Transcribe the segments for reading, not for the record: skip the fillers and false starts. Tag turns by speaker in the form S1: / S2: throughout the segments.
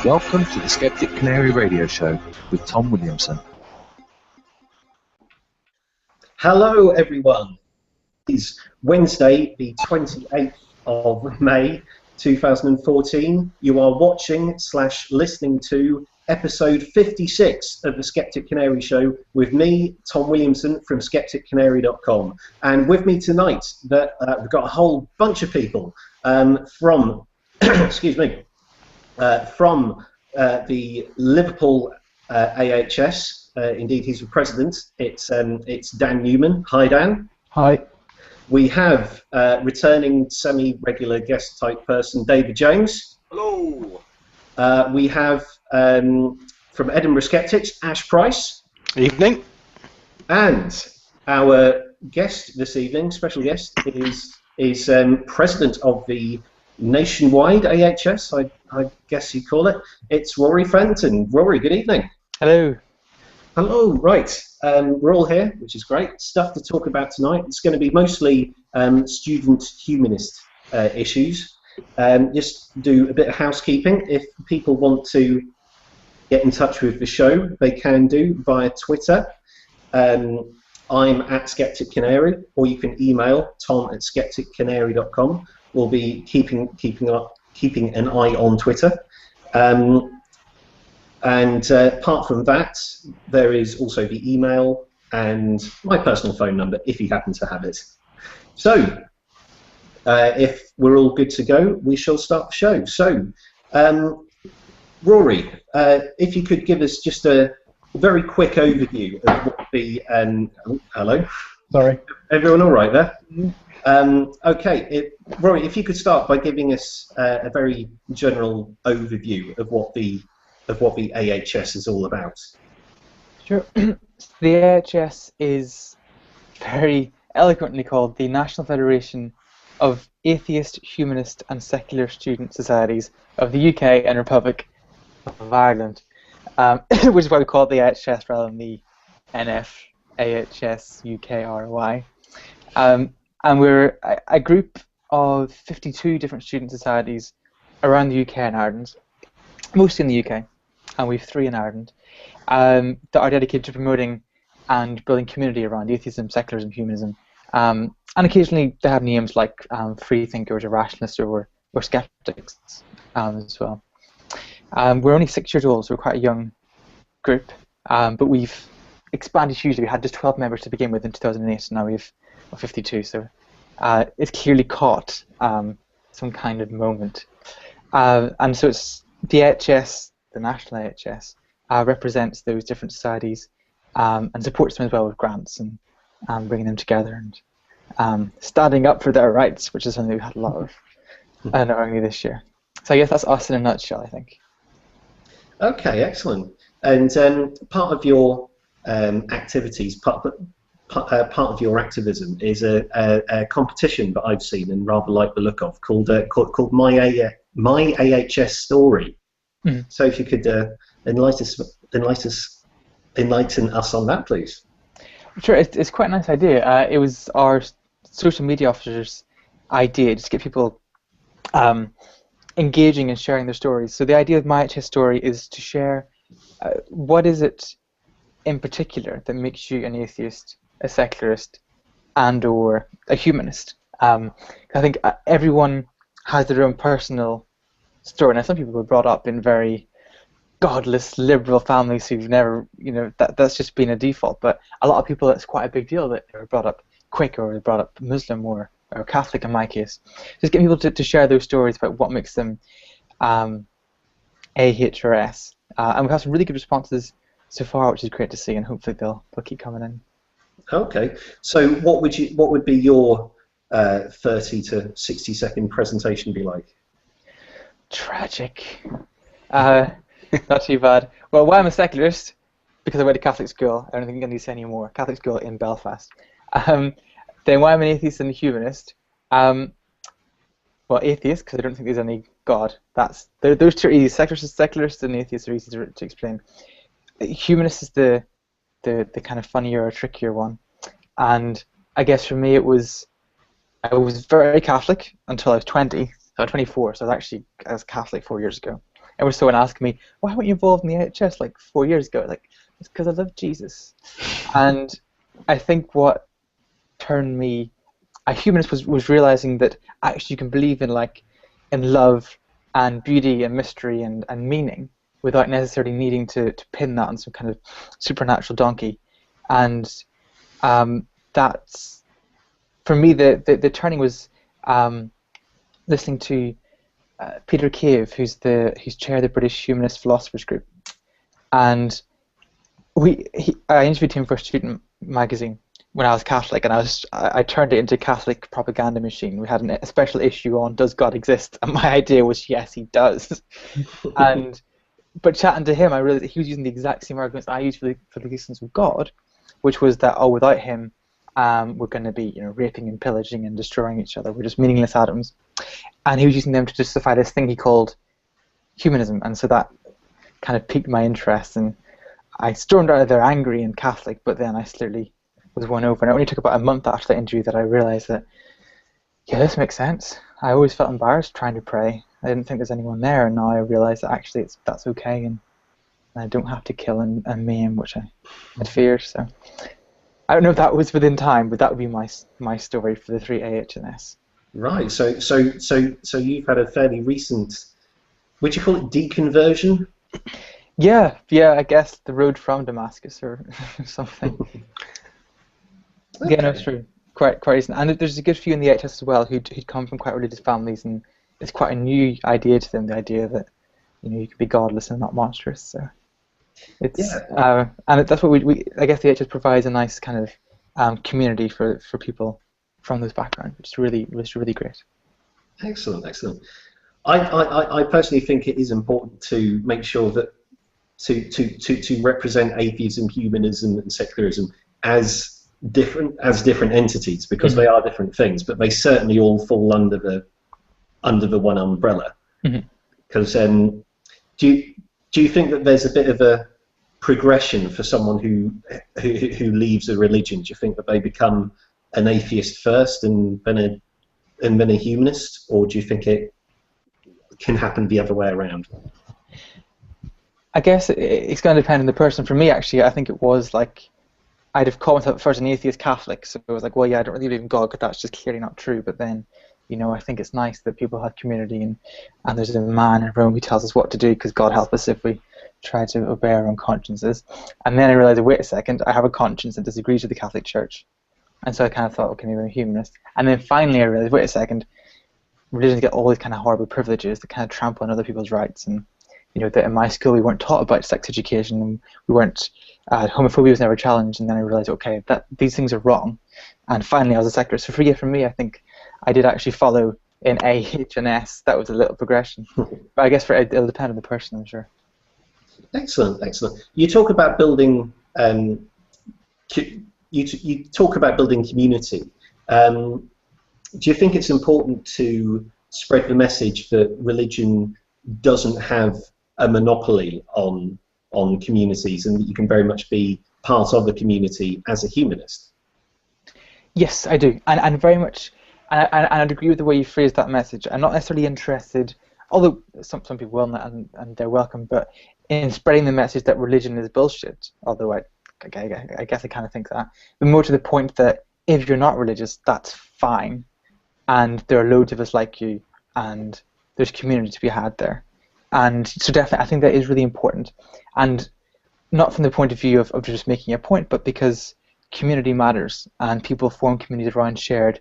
S1: Welcome to the Skeptic Canary radio show with Tom Williamson.
S2: Hello everyone. It's Wednesday, the 28th of May 2014. You are watching / listening to episode 56 of the Skeptic Canary show with me, Tom Williamson from skepticcanary.com. And with me tonight, we've got a whole bunch of people from excuse me, from the Liverpool AHS. Indeed, he's the president. It's Dan Newman. Hi, Dan.
S3: Hi. We
S2: have returning semi-regular guest type person, David Jones.
S4: Hello.
S2: We have from Edinburgh Skeptics, Ash Price.
S4: Evening.
S2: And our guest this evening, special guest, is president of the nationwide AHS, I guess you call it. It's Rory Fenton. Rory, good evening.
S3: Hello.
S2: Hello, right. We're all here, which is great. Stuff to talk about tonight. It's going to be mostly student humanist issues. Just do a bit of housekeeping. If people want to get in touch with the show, they can do via Twitter. I'm at Skeptic Canary, or you can email tom@skepticcanary.com. We'll be keeping an eye on Twitter. And apart from that, there is also the email and my personal phone number, if you happen to have it. So, if we're all good to go, we shall start the show. So, Rory, if you could give us just a very quick overview of what the... hello?
S3: Sorry.
S2: Everyone all right there? Okay, Rory, if you could start by giving us a very general overview of what the AHS is all about.
S3: Sure. The AHS is very eloquently called the National Federation of Atheist, Humanist and Secular Student Societies of the UK and Republic of Ireland, which is why we call it the AHS rather than the NFAHS UKROI. And we're a group of 52 different student societies around the UK and Ireland, mostly in the UK, and we have 3 in Ireland, that are dedicated to promoting and building community around atheism, secularism, humanism, and occasionally they have names like free thinkers or rationalists or skeptics as well. We're only 6 years old, so we're quite a young group, but we've expanded hugely. We had just 12 members to begin with in 2008, and now we have 52, so it's clearly caught some kind of moment. And so it's the AHS, the National AHS, represents those different societies and supports them as well with grants and bringing them together and standing up for their rights, which is something we had a lot of not only this year. So I guess that's us in a nutshell, I think.
S2: Okay, excellent. And part of your activities, part of your activism is a competition that I've seen and rather like the look of called My AHS Story. Mm. So if you could enlighten us on that, please.
S3: Sure, it's quite a nice idea. It was our social media officer's idea just to get people engaging and sharing their stories. So the idea of My AHS Story is to share what is it in particular that makes you an atheist, a secularist, and or a humanist. I think everyone has their own personal story. Now, some people were brought up in very godless, liberal families who've never, that's just been a default. But a lot of people, it's quite a big deal that they were brought up Quaker or they were brought up Muslim or Catholic in my case. Just getting people to share those stories about what makes them AHRS. And we've had some really good responses so far, which is great to see, and hopefully they'll keep coming in.
S2: Okay, so what would be your 30 to 60 second presentation be like?
S3: Tragic. Not too bad. Well, why I'm a secularist? Because I went to Catholic school. I don't think I need to say any more. Catholic school in Belfast. Then why I'm an atheist and a humanist? Well, atheist, because I don't think there's any God. Those two are easy. Secularist and atheist are easy to explain. Humanist is the kind of funnier or trickier one. And I guess for me I was very Catholic until I was 20. So I was 24, so I was Catholic 4 years ago. was someone asking me, why weren't you involved in the AHS like 4 years ago? Like, it's because I love Jesus. And I think what turned me a humanist was realizing that actually you can believe in love and beauty and mystery and meaning without necessarily needing to pin that on some kind of supernatural donkey. And that's, for me, the turning was listening to Peter Cave, who's chair of the British Humanist Philosophers Group, and I interviewed him for Student Magazine when I was Catholic, and I turned it into a Catholic propaganda machine. We had a special issue on does God exist, and my idea was yes, he does. But chatting to him, I realized that he was using the exact same arguments I used for the existence of God, which was that without him, we're going to be raping and pillaging and destroying each other. We're just meaningless atoms, and he was using them to justify this thing he called humanism, and so that kind of piqued my interest, and I stormed out of there angry and Catholic, but then I slowly was won over, and it only took about a month after that interview that I realized that, yeah, this makes sense. I always felt embarrassed trying to pray. I didn't think there's anyone there, and now I realize that actually that's okay, and I don't have to kill and maim, which I had feared. So I don't know if that was within time, but that would be my story for the 3 AHNS.
S2: Right. So you've had a fairly recent, would you call it deconversion?
S3: Yeah. I guess the road from Damascus or something. Okay. Yeah, no, it's true. Quite recent. And there's a good few in the AHS as well who'd come from quite religious families, and it's quite a new idea to them, the idea that you can be godless and not monstrous. So it's and that's what we I guess the AHS provides a nice kind of community for people from those backgrounds, which was really great.
S2: Excellent. I personally think it is important to make sure that to represent atheism, humanism, and secularism as different entities, because they are different things, but they certainly all fall under the one umbrella. Because do you think that there's a bit of a progression for someone who leaves a religion? Do you think that they become an atheist first and then a humanist, or do you think it can happen the other way around?
S3: I guess it's going to depend on the person. For me, actually, I think it was like I'd have called myself first an atheist Catholic, so it was like, well, yeah, I don't really believe in God, because that's just clearly not true. But then, I think it's nice that people have community, and there's a man in Rome who tells us what to do, because God help us if we try to obey our own consciences. And then I realized, wait a second, I have a conscience that disagrees with the Catholic Church. And so I kind of thought, okay, maybe I'm a humanist. And then finally I realized, wait a second, religions get all these kind of horrible privileges that kind of trample on other people's rights. And that in my school we weren't taught about sex education, and we weren't homophobia was never challenged. And then I realized, okay, that these things are wrong. And finally I was a secularist. So for me, I think I did actually follow in A, H, and S. That was a little progression. But I guess it'll depend on the person, I'm sure.
S2: Excellent. You talk about building. You talk about building community. Do you think it's important to spread the message that religion doesn't have a monopoly on communities, and that you can very much be part of the community as a humanist?
S3: Yes, I do, and very much, and I'd agree with the way you phrased that message. I'm not necessarily interested, although some people will, and they're welcome, but in spreading the message that religion is bullshit, although I guess I kind of think that, but more to the point that if you're not religious, that's fine, and there are loads of us like you, and there's community to be had there. And so definitely, I think that is really important, and not from the point of view of just making a point, but because community matters, and people form communities around shared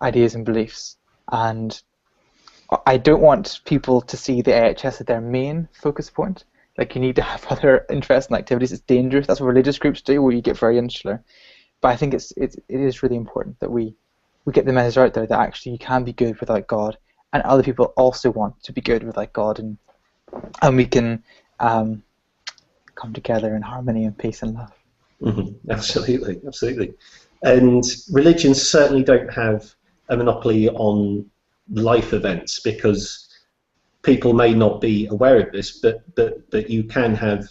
S3: ideas and beliefs. And I don't want people to see the AHS as their main focus point. Like, you need to have other interests and activities. It's dangerous. That's what religious groups do, where you get very insular. But I think it is really important that we get the message out there that actually you can be good without God, and other people also want to be good without God, and we can come together in harmony and peace and love.
S2: Absolutely. And religions certainly don't have a monopoly on life events, because people may not be aware of this, but you can have,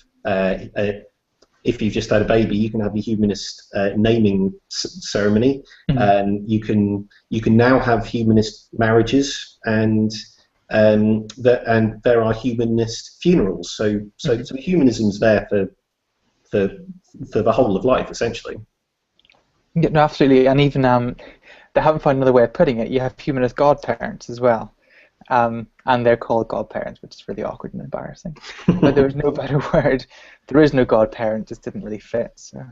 S2: if you've just had a baby, you can have a humanist naming ceremony. You can now have humanist marriages, and and there are humanist funerals. So humanism's there for the whole of life, essentially.
S3: Yeah, no, absolutely, and even they haven't found another way of putting it. You have humanist godparents as well, and they're called godparents, which is really awkward and embarrassing. But there was no better word. There is no godparent; just didn't really fit. So,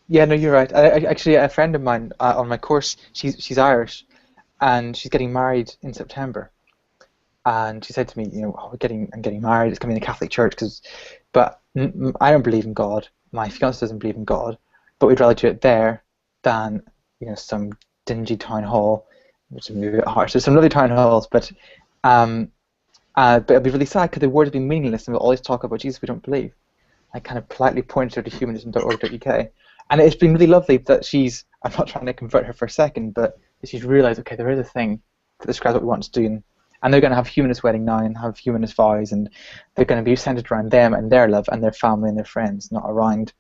S3: yeah, no, you're right. Actually, a friend of mine on my course, she's Irish, and she's getting married in September. And she said to me, you know, oh, I'm getting married. It's going to be in a Catholic church, but I don't believe in God. My fiance doesn't believe in God, but we'd rather do it there than, you know, some dingy town hall, which is maybe a bit harsh. There's some lovely town halls, but it'd be really sad because the word would be meaningless, and we'll always talk about Jesus we don't believe. I kind of politely pointed her to humanism.org.uk, and it's been really lovely that I'm not trying to convert her for a second, but she's realised, okay, there is a thing that describes what we want to do, and they're going to have humanist wedding now and have humanist vows, and they're going to be centered around them and their love and their family and their friends, not around,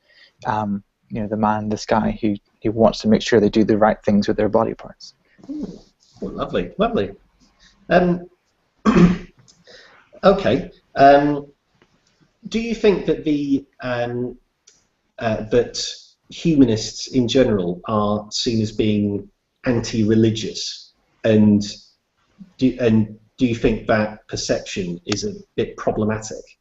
S3: you know, the man in the sky who wants to make sure they do the right things with their body parts.
S2: Oh, lovely, lovely. Okay. Do you think that that humanists in general are seen as being anti-religious, and do you think that perception is a bit problematic?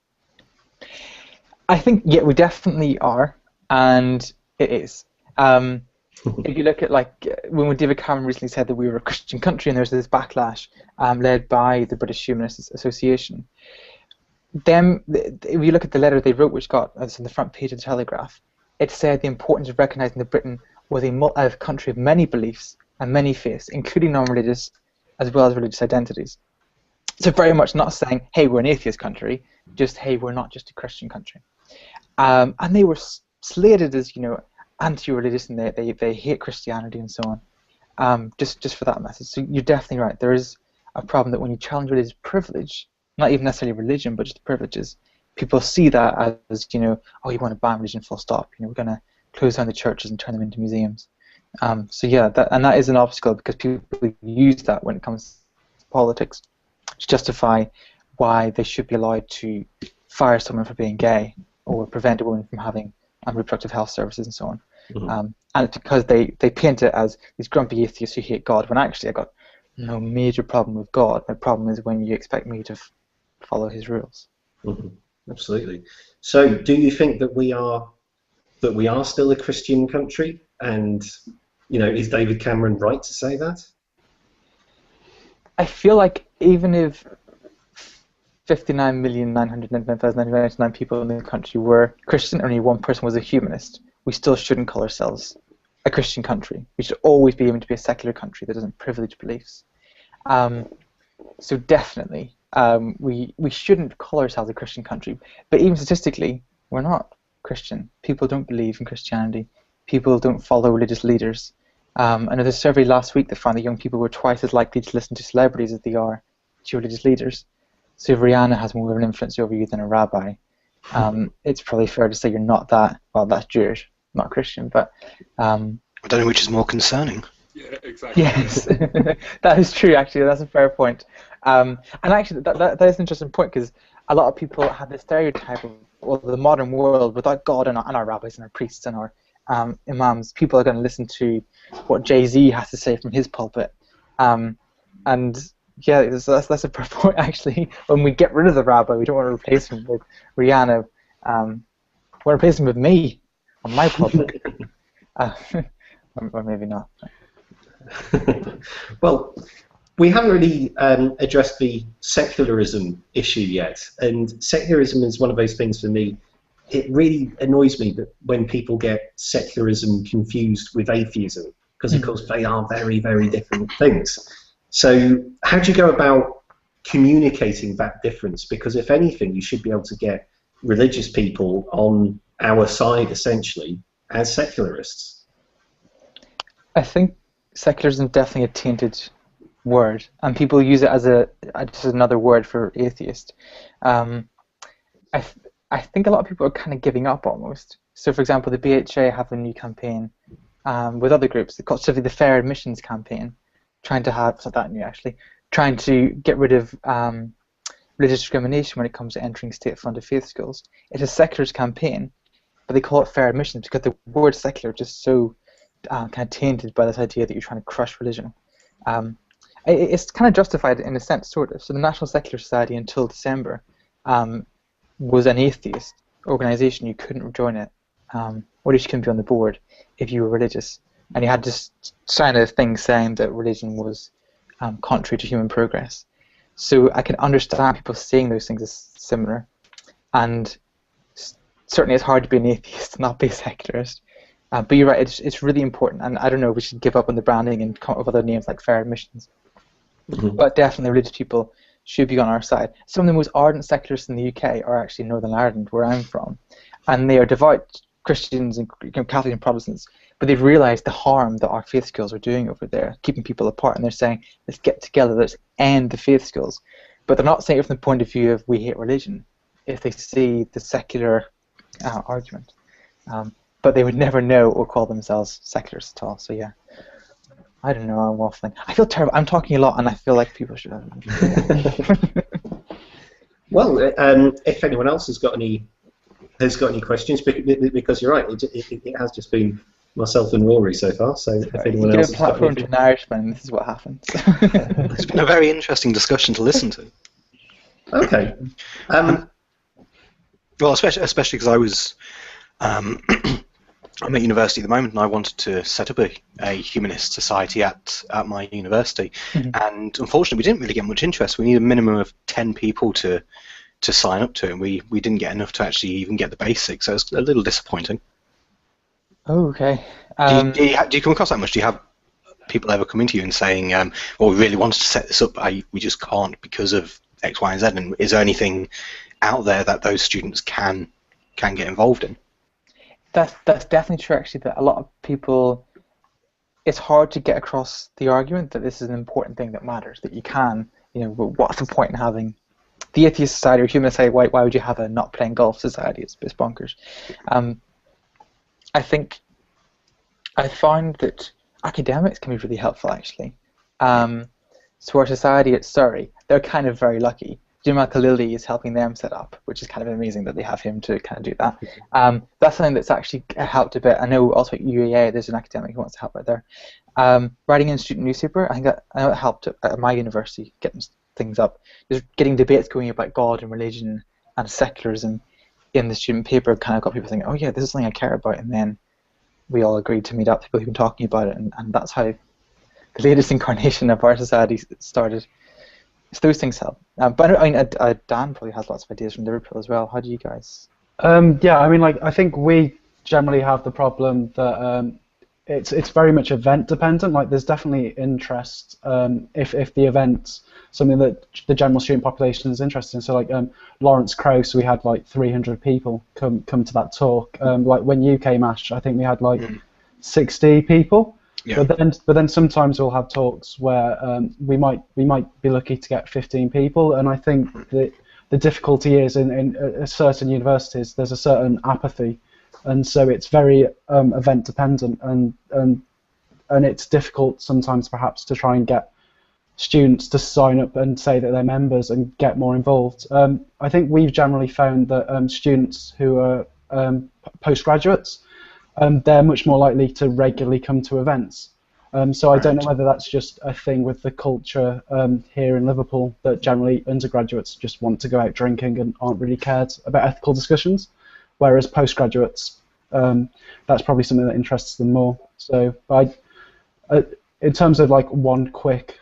S3: I think, yeah, we definitely are, and it is. If you look at, like, when David Cameron recently said that we were a Christian country, and there was this backlash led by the British Humanist Association, if you look at the letter they wrote, which got us on the front page of the Telegraph, it said the importance of recognising that Britain was a country of many beliefs and many faiths, including non-religious as well as religious identities. So very much not saying, hey, we're an atheist country, just, hey, we're not just a Christian country. And they were slated as, you know, anti-religious, and they hate Christianity and so on, just for that message. So you're definitely right. There is a problem that when you challenge religious privilege, not even necessarily religion, but just privileges, people see that as, you know, oh, you want to ban religion, full stop. You know, we're going to close down the churches and turn them into museums. So yeah, that is an obstacle, because people use that when it comes to politics to justify why they should be allowed to fire someone for being gay or prevent a woman from having reproductive health services and so on. Mm-hmm. And it's because they paint it as these grumpy atheists who hate God, when actually I've got no major problem with God. My problem is when you expect me to follow his rules.
S2: Mm-hmm. Absolutely. So do you think that we are still a Christian country? And, you know, is David Cameron right to say that?
S3: I feel like even if 59,999,999 people in the country were Christian, only one person was a humanist, we still shouldn't call ourselves a Christian country. We should always be aiming to be a secular country that doesn't privilege beliefs. So definitely, we shouldn't call ourselves a Christian country. But even statistically, we're not Christian. People don't believe in Christianity. People don't follow religious leaders. I know there's a survey last week that found that young people were twice as likely to listen to celebrities as they are to religious leaders. So if Rihanna has more of an influence over you than a rabbi, it's probably fair to say you're not that, well, that's Jewish, not Christian, but...
S4: I don't know which is more concerning.
S5: Yeah, exactly.
S3: Yes, that is true, actually. That's a fair point. And actually, that is an interesting point, because a lot of people have this stereotype of, well, the modern world, without God and our rabbis and our priests and our imams, people are going to listen to what Jay-Z has to say from his pulpit. And yeah, that's a fair point, actually. When we get rid of the rabbi, we don't want to replace him with Rihanna. We want to replace him with me on my pulpit. Or maybe not.
S2: Well, we haven't really addressed the secularism issue yet, and secularism is one of those things for me. It really annoys me that when people get secularism confused with atheism, because of course they are very, very different things. So how do you go about communicating that difference? Because if anything, you should be able to get religious people on our side, essentially, as secularists.
S3: I think secularism is definitely a tainted word, and people use it as just another word for atheist. I think a lot of people are kind of giving up almost. So, for example, the BHA have a new campaign with other groups. It's called the Fair Admissions Campaign, trying to have, it's not that new actually, trying to get rid of religious discrimination when it comes to entering state-funded faith schools. It's a secularist campaign, but they call it fair admissions because the word secular is just so kind of tainted by this idea that you're trying to crush religion. It's kind of justified in a sense, sort of. So the National Secular Society until December was an atheist organisation. You couldn't join it, or at least you couldn't be on the board if you were religious. And you had to sign a thing saying that religion was contrary to human progress. So I can understand people saying those things as similar. And certainly it's hard to be an atheist and not be a secularist. But you're right, it's really important. And I don't know, we should give up on the branding and come up with other names like fair admissions. Mm-hmm. But definitely religious people should be on our side. Some of the most ardent secularists in the UK are actually in Northern Ireland, where I'm from. And they are devout Christians and Catholics and Protestants, but they've realised the harm that our faith schools are doing over there, keeping people apart, and they're saying, let's get together, let's end the faith schools. But they're not saying it from the point of view of we hate religion, if they see the secular argument. But they would never know or call themselves secularists at all, so yeah. I don't know, I'm waffling. I feel terrible, I'm talking a lot and I feel like people should have.
S2: Well, if anyone else has got any questions, because you're right, it has just been myself and Rory so far. So if anyone else has got
S3: platform to an Irishman, this is what happens.
S4: It's been a very interesting discussion to listen to.
S2: Okay.
S4: Well, especially because I was, I'm at university at the moment, and I wanted to set up a humanist society at my university, and unfortunately we didn't really get much interest. We need a minimum of 10 people to sign up to it, and we didn't get enough to actually even get the basics, so it's a little disappointing.
S3: Oh, okay.
S4: Do you come across that much? Do you have people ever coming to you and saying, well, we really wanted to set this up, but we just can't because of X, Y, and Z, and is there anything out there that those students can get involved in?
S3: That's definitely true, actually, that a lot of people, it's hard to get across the argument that this is an important thing that matters, that you can, what's the point in having the atheist society or human society? Why would you have a not playing golf society? It's bonkers. I think I found that academics can be really helpful, actually. So our society at Surrey, they're kind of very lucky. Jim Al-Khalili is helping them set up, which is kind of amazing that they have him to kind of do that. That's something that's actually helped a bit. I know also at UEA there's an academic who wants to help right there. Writing in a student newspaper, I know it helped at my university getting things up. Just getting debates going about God and religion and secularism in the student paper kind of got people thinking, oh yeah, this is something I care about, and then we all agreed to meet up, people who've been talking about it, and that's how the latest incarnation of our society started. So those things help. But I mean, Dan probably has lots of ideas from Liverpool as well. How do you guys?
S5: Yeah, I mean, I think we generally have the problem that it's very much event dependent. There's definitely interest if the event's something that the general student population is interested in. So Lawrence Krauss, we had 300 people come to that talk. When you came, Ash, I think we had 60 people. Yeah. But then sometimes we'll have talks where we might be lucky to get 15 people, and I think that the difficulty is in certain universities there's a certain apathy, and so it's very event dependent, and it's difficult sometimes perhaps to try and get students to sign up and say that they're members and get more involved. I think we've generally found that students who are postgraduates, they're much more likely to regularly come to events. So I don't know whether that's just a thing with the culture here in Liverpool, that generally undergraduates just want to go out drinking and aren't really cared about ethical discussions, whereas postgraduates, that's probably something that interests them more. So in terms of one quick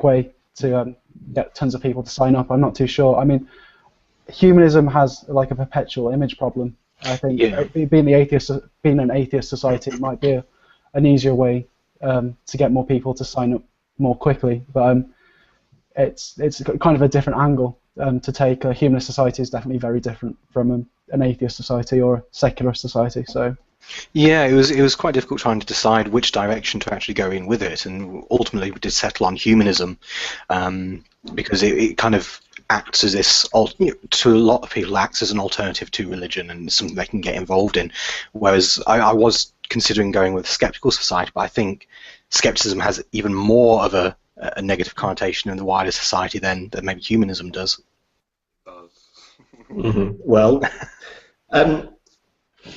S5: way to get tons of people to sign up, I'm not too sure. I mean, humanism has a perpetual image problem. I think being an atheist society, it might be an easier way to get more people to sign up more quickly. But it's kind of a different angle to take. A humanist society is definitely very different from an atheist society or a secular society. So.
S4: Yeah, it was quite difficult trying to decide which direction to actually go in with it, and ultimately we did settle on humanism because it kind of acts as this, to a lot of people, acts as an alternative to religion and something they can get involved in. Whereas I was considering going with a skeptical society, but I think skepticism has even more of a a negative connotation in the wider society then that maybe humanism does.
S2: Well, it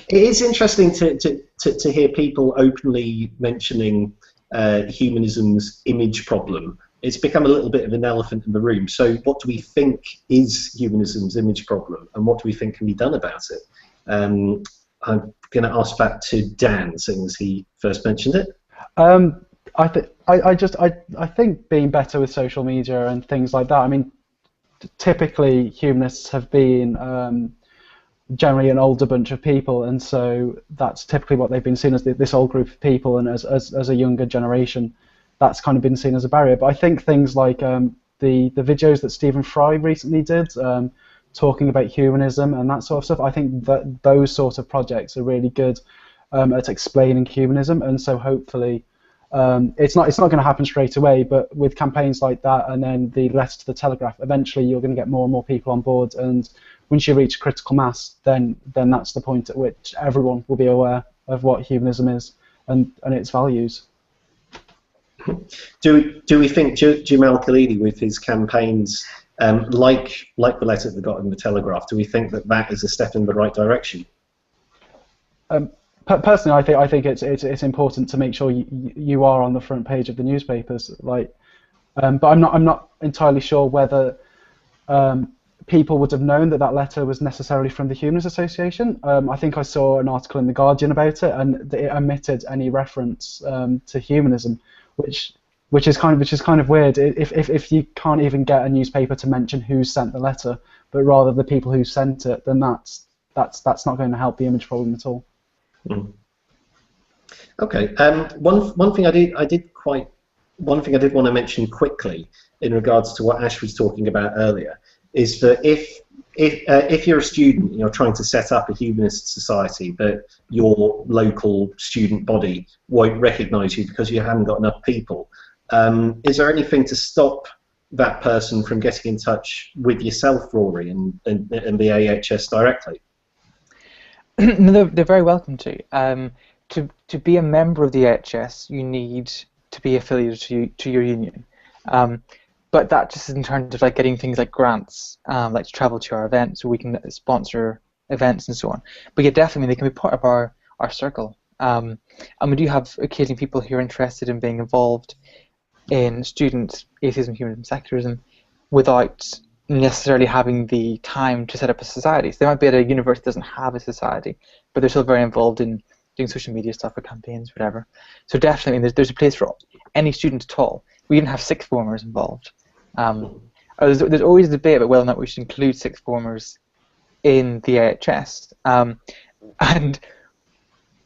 S2: is interesting to hear people openly mentioning humanism's image problem. It's become a little bit of an elephant in the room. So what do we think is humanism's image problem, and what do we think can be done about it? I'm going to ask that to Dan, seeing as he first mentioned it.
S5: I think being better with social media and things like that. I mean, typically humanists have been generally an older bunch of people, and so that's typically what they've been seen as, this old group of people, and as a younger generation, that's kind of been seen as a barrier. But I think things like the videos that Stephen Fry recently did, talking about humanism and that sort of stuff, I think that those sort of projects are really good at explaining humanism, and so hopefully it's not going to happen straight away, but with campaigns like that and then the letter to the Telegraph, eventually you're going to get more and more people on board, and once you reach critical mass, then that's the point at which everyone will be aware of what humanism is and its values.
S2: Do we think Jamal Khalidi, with his campaigns, like the letter that got in the Telegraph, do we think that is a step in the right direction?
S5: Personally, I think it's important to make sure you are on the front page of the newspapers. But I'm not entirely sure whether people would have known that letter was necessarily from the Humanist Association. I think I saw an article in The Guardian about it, and it omitted any reference to humanism, which is kind of weird. If you can't even get a newspaper to mention who sent the letter, but rather the people who sent it, then that's not going to help the image problem at all.
S2: Mm. Okay. One thing I did want to mention quickly in regards to what Ash was talking about earlier is that if you're a student and you're trying to set up a humanist society, but your local student body won't recognise you because you haven't got enough people, is there anything to stop that person from getting in touch with yourself, Rory, and the AHS directly?
S3: No, they're very welcome to. To be a member of the AHS, you need to be affiliated to your union. But that just is in terms of like getting things like grants, like to travel to our events, so we can sponsor events and so on. But yeah, definitely they can be part of our circle. And we do have occasionally people who are interested in being involved in student atheism, humanism, secularism, without necessarily having the time to set up a society. So they might be at a university that doesn't have a society, but they're still very involved in doing social media stuff or campaigns, whatever. So definitely there's a place for any student at all. We even have sixth formers involved. There's always a debate about whether or not we should include sixth formers in the AHS. And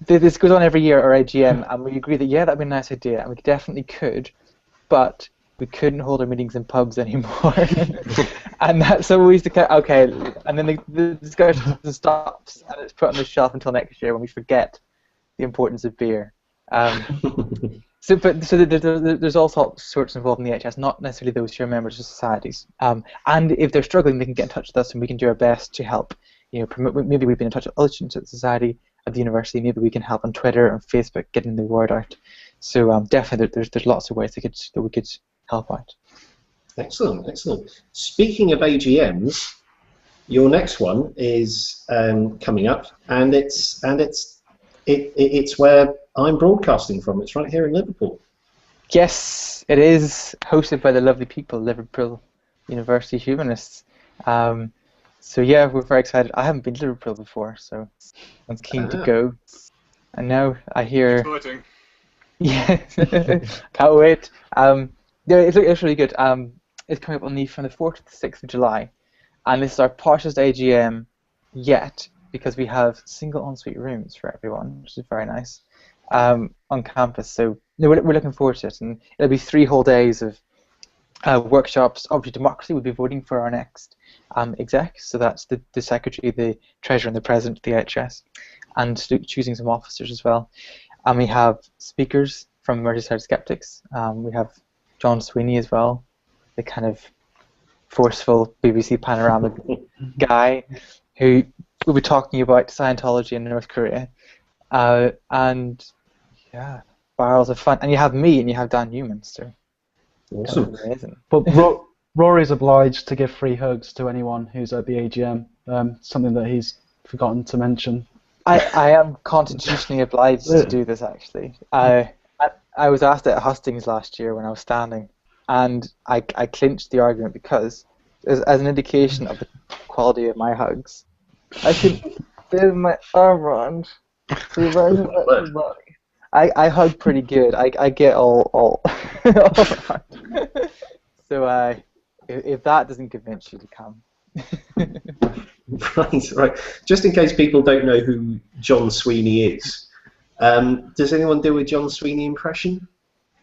S3: this goes on every year at our AGM, and we agree that, yeah, that'd be a nice idea, and we definitely could, but we couldn't hold our meetings in pubs anymore. And that's always the okay, and then the discussion stops, and it's put on the shelf until next year when we forget the importance of beer. So there's all sorts involved in the AHS, not necessarily those who are members of societies. And if they're struggling, they can get in touch with us, and we can do our best to help. Promote. Maybe we've been in touch with other students at the society, at the university. Maybe we can help on Twitter and Facebook, getting the word out. So definitely, there's lots of ways that we could help out.
S2: Excellent, excellent. Speaking of AGMs, your next one is coming up, and it's where I'm broadcasting from. It's right here in Liverpool.
S3: Yes, it is hosted by the lovely people, Liverpool University Humanists. So yeah, we're very excited. I haven't been to Liverpool before, so I'm keen to go. And now I hear.
S6: Exciting.
S3: Yeah, can't wait. It's really good. It's coming up from the 4th to the 6th of July, and this is our partialist AGM yet, because we have single ensuite rooms for everyone, which is very nice, on campus. So we're looking forward to it, and it'll be 3 whole days of workshops. Obviously, democracy will be voting for our next exec, so that's the secretary, the treasurer, and the president of the AHS, and choosing some officers as well. And we have speakers from Merseyside Skeptics. We have John Sweeney as well, the kind of forceful BBC panoramic guy who will be talking about Scientology in North Korea. And yeah, barrels of fun. And you have me and you have Dan Newman. So
S2: Awesome.
S3: Amazing.
S5: But Rory's obliged to give free hugs to anyone who's at the AGM. Something that he's forgotten to mention.
S3: I am constitutionally obliged to do this, actually. I was asked it at Hustings last year when I was standing, and I clinched the argument because, as an indication of the quality of my hugs, I could feel my arm around the amount of my body. I hug pretty good. I get all around. So if that doesn't convince you to come.
S2: Right. Just in case people don't know who John Sweeney is, does anyone do a John Sweeney impression?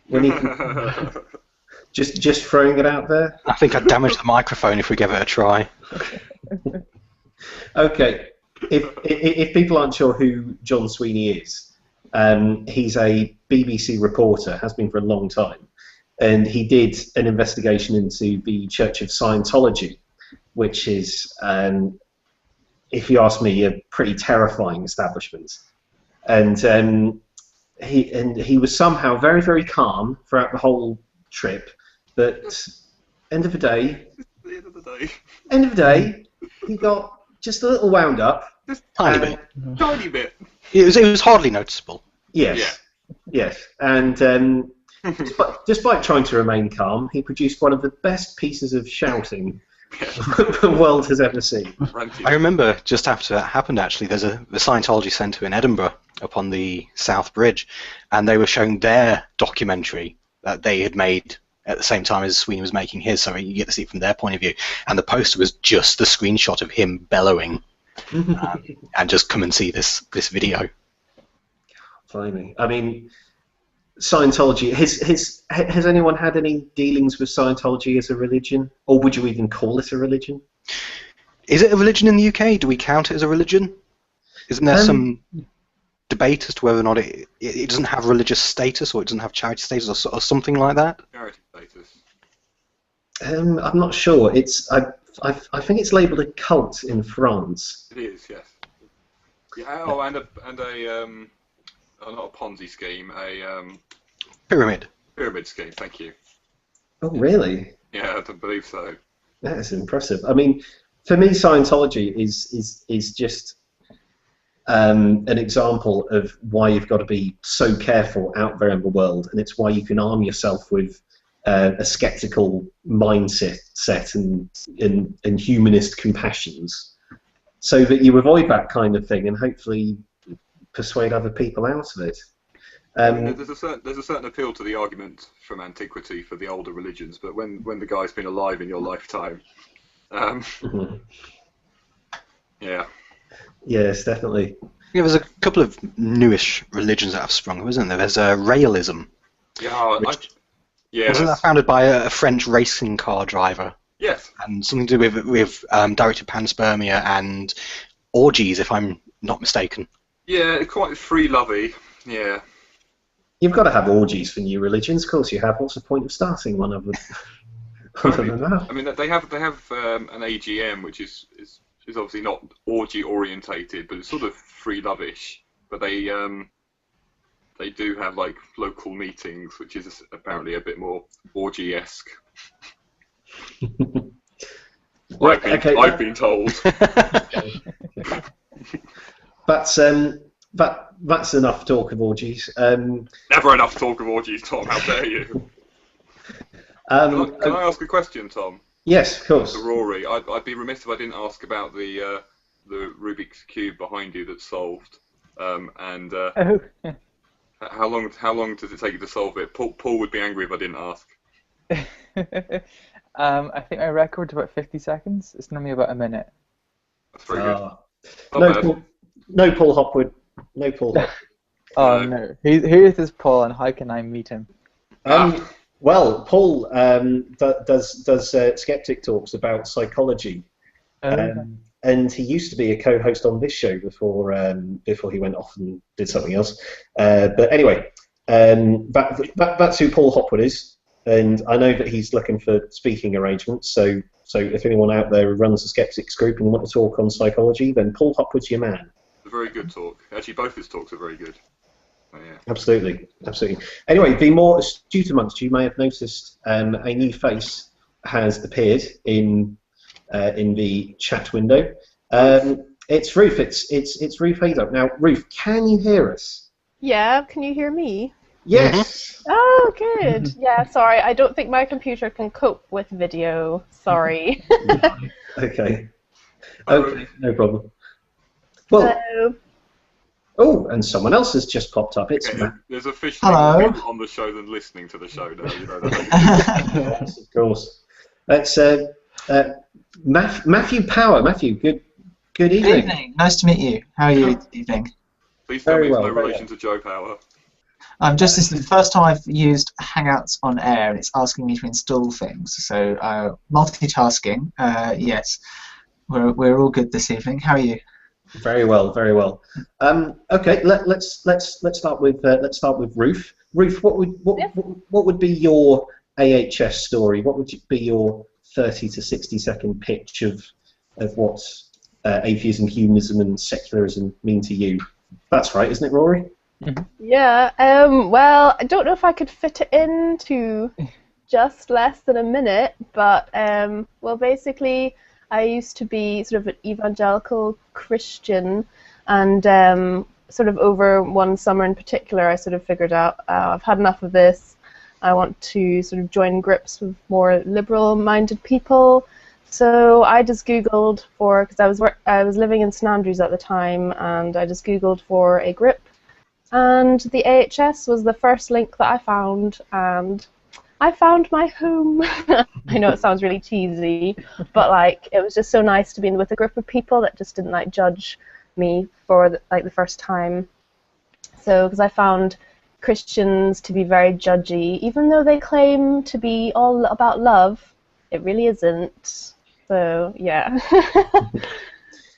S2: When he just throwing it out there.
S4: I think I'd damage the microphone if we give it a try.
S2: Okay. If people aren't sure who John Sweeney is, he's a BBC reporter, has been for a long time, and he did an investigation into the Church of Scientology, which is, if you ask me, a pretty terrifying establishment. And he was somehow very, very calm throughout the whole trip, but end of the day, he got just a little wound up.
S4: Just tiny bit.
S6: Tiny bit.
S4: It was hardly noticeable.
S2: Yes, yes. And despite trying to remain calm, he produced one of the best pieces of shouting the world has ever seen.
S4: I remember just after that happened, actually, there's the Scientology Centre in Edinburgh up on the South Bridge, and they were showing their documentary that they had made at the same time as Sweeney was making his, so you get to see it from their point of view. And the poster was just the screenshot of him bellowing, and just come and see this video.
S2: Blimey. I mean, Scientology, has anyone had any dealings with Scientology as a religion? Or would you even call it a religion?
S4: Is it a religion in the UK? Do we count it as a religion? Isn't there some debate as to whether or not it doesn't have religious status, or it doesn't have charity status, or something like that?
S6: Charity status.
S2: I'm not sure. I think it's labelled a cult in France.
S6: It is, yes. Yeah, oh, and not a Ponzi scheme, a
S4: Pyramid.
S6: pyramid scheme. Thank you.
S2: Oh, really?
S6: Yeah, I don't believe so.
S2: That is impressive. I mean, for me, Scientology is just an example of why you've got to be so careful out there in the world, and it's why you can arm yourself with a skeptical mindset and humanist compassions, so that you avoid that kind of thing and hopefully persuade other people out of it.
S6: There's a certain appeal to the argument from antiquity for the older religions, but when the guy's been alive in your lifetime, yeah.
S2: Yes, definitely.
S4: Yeah, there's a couple of newish religions that have sprung up, isn't there? There's Raelism.
S6: Yeah,
S4: Wasn't that founded by a French racing car driver?
S6: Yes.
S4: And something to do with directed panspermia and orgies, if I'm not mistaken.
S6: Yeah, quite free-lovey. Yeah.
S2: You've got to have orgies for new religions. Of course you have. What's the point of starting one of them?
S6: I mean, they have an AGM, which is obviously not orgy-orientated, but it's sort of free-lovish. But they do have like local meetings, which is apparently a bit more orgy-esque. I've been told.
S2: That's enough talk of orgies.
S6: Never enough talk of orgies, Tom. How dare you? Can I ask a question, Tom?
S2: Yes, of course.
S6: To Rory, I'd be remiss if I didn't ask about the Rubik's Cube behind you that's solved. And how long does it take you to solve it? Paul would be angry if I didn't ask.
S3: I think my record's about 50 seconds. It's normally about a minute.
S6: That's very good.
S2: No Paul Hopwood. No Paul Hopwood.
S3: Oh no. Who is this Paul, and how can I meet him?
S2: Well, Paul does Skeptic talks about psychology, and he used to be a co-host on this show before he went off and did something else. But anyway, that's who Paul Hopwood is, and I know that he's looking for speaking arrangements. So if anyone out there runs a Skeptics group and want to talk on psychology, then Paul Hopwood's your man.
S6: It's a very good talk. Actually, both his talks are very good. Yeah.
S2: Absolutely, absolutely. Anyway, the more astute amongst you may have noticed a new face has appeared in the chat window. It's Ruth. It's Ruth Haydock. Now, Ruth, can you hear us?
S7: Yeah, can you hear me?
S2: Yes.
S7: Oh, good. Yeah, sorry, I don't think my computer can cope with video. Sorry.
S2: Okay. Okay, no problem. Well.
S7: So,
S2: Oh, and someone else has just popped up. It's
S6: Okay,
S2: Matt.
S6: there's officially more people on the show than listening to the show now. You know that.
S2: Yes, of course. That's Matthew Power. Matthew, good evening.
S8: Good evening. Nice to meet you. How are you this evening?
S6: Please tell me
S2: Very
S6: it's
S2: well,
S6: no
S2: very
S6: relation to Joe Power.
S8: This is the first time I've used Hangouts on air, and it's asking me to install things. So multitasking. Yes, we're all good this evening. How are you?
S2: Very well, very well. Okay, let's start with Ruth. Ruth, what would be your AHS story? What would be your 30 to 60-second pitch of what atheism, humanism, and secularism mean to you? That's right, isn't it, Rory?
S7: yeah, well, I don't know if I could fit it into just less than a minute, but, well, basically, I used to be sort of an evangelical Christian, and sort of over one summer in particular, I sort of figured out I've had enough of this. I want to sort of join grips with more liberal-minded people. So I just Googled for, because I was living in St Andrews at the time, and I just Googled for a grip, and the AHS was the first link that I found, and I found my home. I know it sounds really cheesy, but like it was just so nice to be with a group of people that just didn't like judge me for the first time. So because I found Christians to be very judgy, even though they claim to be all about love, it really isn't. So yeah.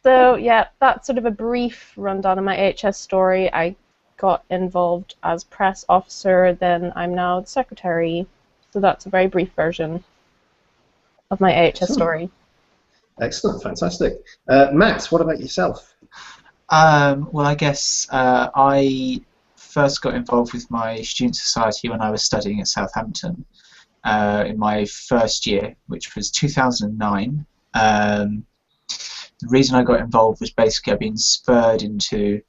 S7: So yeah, that's sort of a brief rundown of my AHS story. I got involved as press officer, then I'm now the secretary. So that's a very brief version of my AHS story.
S2: Excellent, fantastic. Matt, what about yourself?
S8: Well, I guess I first got involved with my student society when I was studying at Southampton in my first year, which was 2009. The reason I got involved was basically I've been spurred into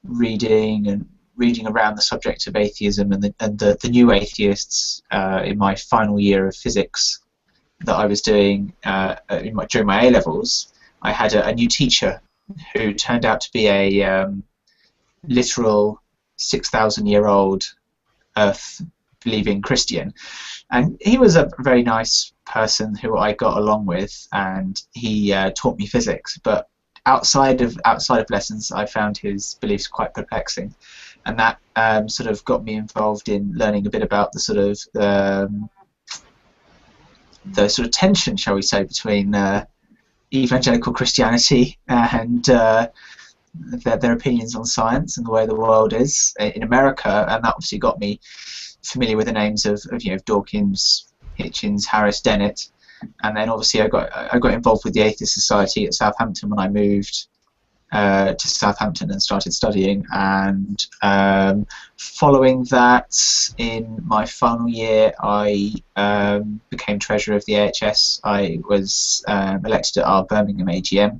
S8: reading around the subject of atheism and the new atheists in my final year of physics that I was doing during my A-levels. I had a new teacher who turned out to be a literal 6,000-year-old Earth-believing Christian, and he was a very nice person who I got along with, and he taught me physics. But outside of lessons, I found his beliefs quite perplexing. And that sort of got me involved in learning a bit about the sort of tension, shall we say, between evangelical Christianity and their opinions on science and the way the world is in America. And that obviously got me familiar with the names of Dawkins, Hitchens, Harris, Dennett. And then obviously I got involved with the Atheist Society at Southampton when I moved to Southampton and started studying, and following that, in my final year, I became treasurer of the AHS. I was elected at our Birmingham AGM.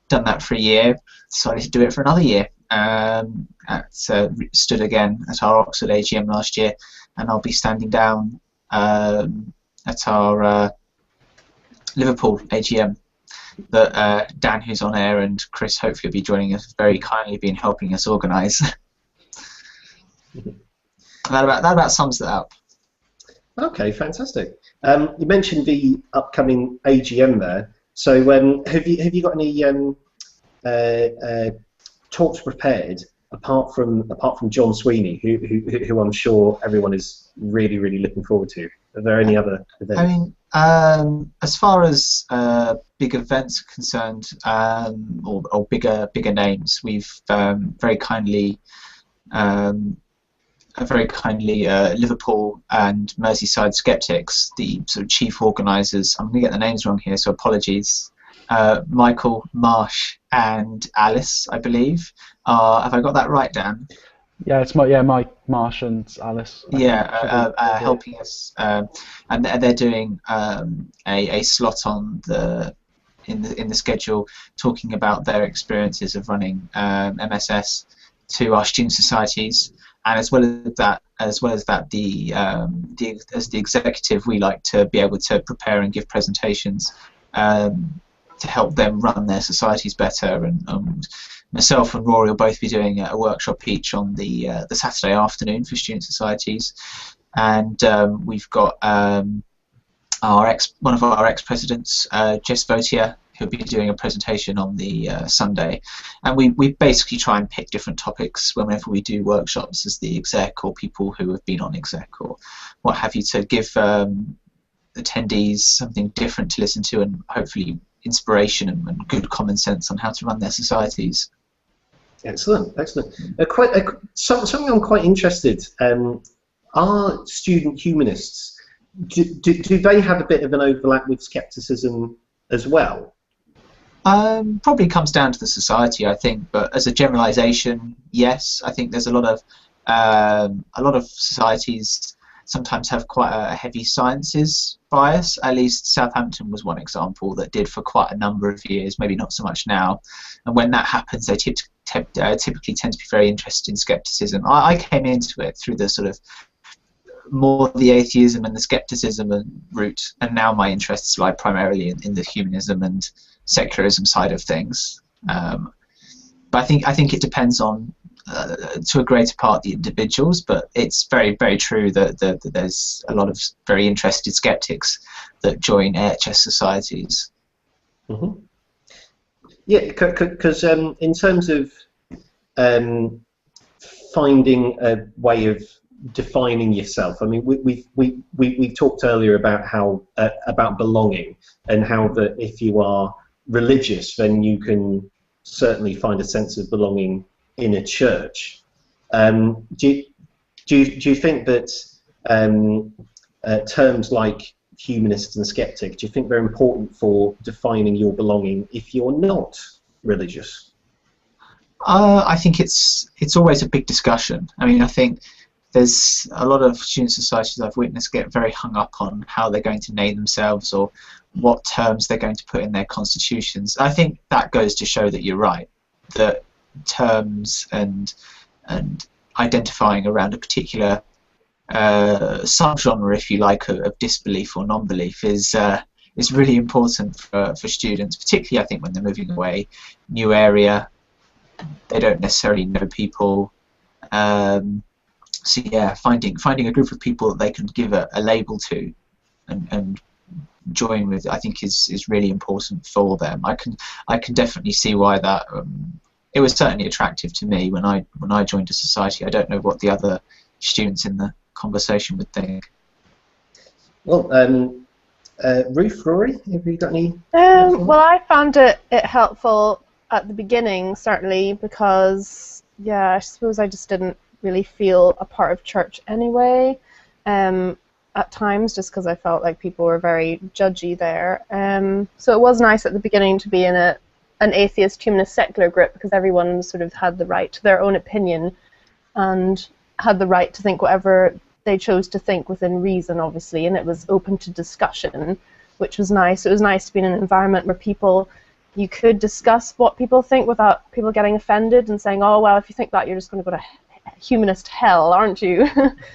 S8: Done that for a year. Decided to do it for another year. Stood again at our Oxford AGM last year, and I'll be standing down at our Liverpool AGM. That Dan, who's on air, and Chris, hopefully, will be joining us, very kindly been helping us organise. that about sums it up.
S2: Okay, fantastic. You mentioned the upcoming AGM there. So, have you got any talks prepared apart from John Sweeney, who I'm sure everyone is really looking forward to? Are there any other events?
S8: I mean, as far as big events are concerned, or bigger names, we've very kindly Liverpool and Merseyside Skeptics, the sort of chief organisers. I'm going to get the names wrong here, so apologies. Michael, Marsh, and Alice, I believe. Have I got that right, Dan?
S5: Yeah, it's Mike Marsh and Alice.
S8: Helping us, and they're doing a slot on in the schedule, talking about their experiences of running MSS to our student societies, and as well as that, as the executive, we like to be able to prepare and give presentations to help them run their societies better. And myself and Rory will both be doing a workshop each on the Saturday afternoon for student societies, and we've got one of our ex-presidents, Jess Votier, who'll be doing a presentation on the Sunday, and we basically try and pick different topics whenever we do workshops as the exec or people who have been on exec or what have you, to give attendees something different to listen to and hopefully inspiration and good common sense on how to run their societies.
S2: Excellent, excellent. Something I'm quite interested. Are student humanists, do they have a bit of an overlap with skepticism as well?
S8: Probably comes down to the society, I think, but as a generalisation, yes. I think there's a lot of societies sometimes have quite a heavy sciences bias. At least Southampton was one example that did for quite a number of years, maybe not so much now. And when that happens, they typically tend to be very interested in skepticism. I came into it through the sort of more the atheism and the skepticism route, and now my interests lie primarily in the humanism and secularism side of things. But I think it depends on, to a greater part, the individuals. But it's very, very true that there's a lot of very interested skeptics that join AHS societies.
S2: Mm-hmm. Yeah, because in terms of finding a way of defining yourself, I mean, we talked earlier about how about belonging, and how that if you are religious, then you can certainly find a sense of belonging in a church. Do you think that terms like humanist and skeptic, do you think they're important for defining your belonging if you're not religious?
S8: I think it's always a big discussion. I mean, I think there's a lot of student societies I've witnessed get very hung up on how they're going to name themselves or what terms they're going to put in their constitutions. I think that goes to show that you're right, that terms and identifying around a particular subgenre, if you like, of disbelief or non-belief is really important for students, particularly I think when they're moving away, new area, they don't necessarily know people. So yeah, finding a group of people that they can give a label to and join with, I think is really important for them. I can definitely see why that it was certainly attractive to me when I joined a society. I don't know what the other students in the conversation would think.
S2: Well, Ruth, Rory, have you got any?
S7: Well, I found it helpful at the beginning, certainly, because yeah, I suppose I just didn't really feel a part of church anyway. At times, just because I felt like people were very judgy there. So it was nice at the beginning to be in an atheist, humanist, secular group, because everyone sort of had the right to their own opinion and had the right to think whatever they chose to think within reason, obviously, and it was open to discussion, which was nice. It was nice to be in an environment where you could discuss what people think without people getting offended and saying, oh, well, if you think that, you're just going to go to humanist hell, aren't you?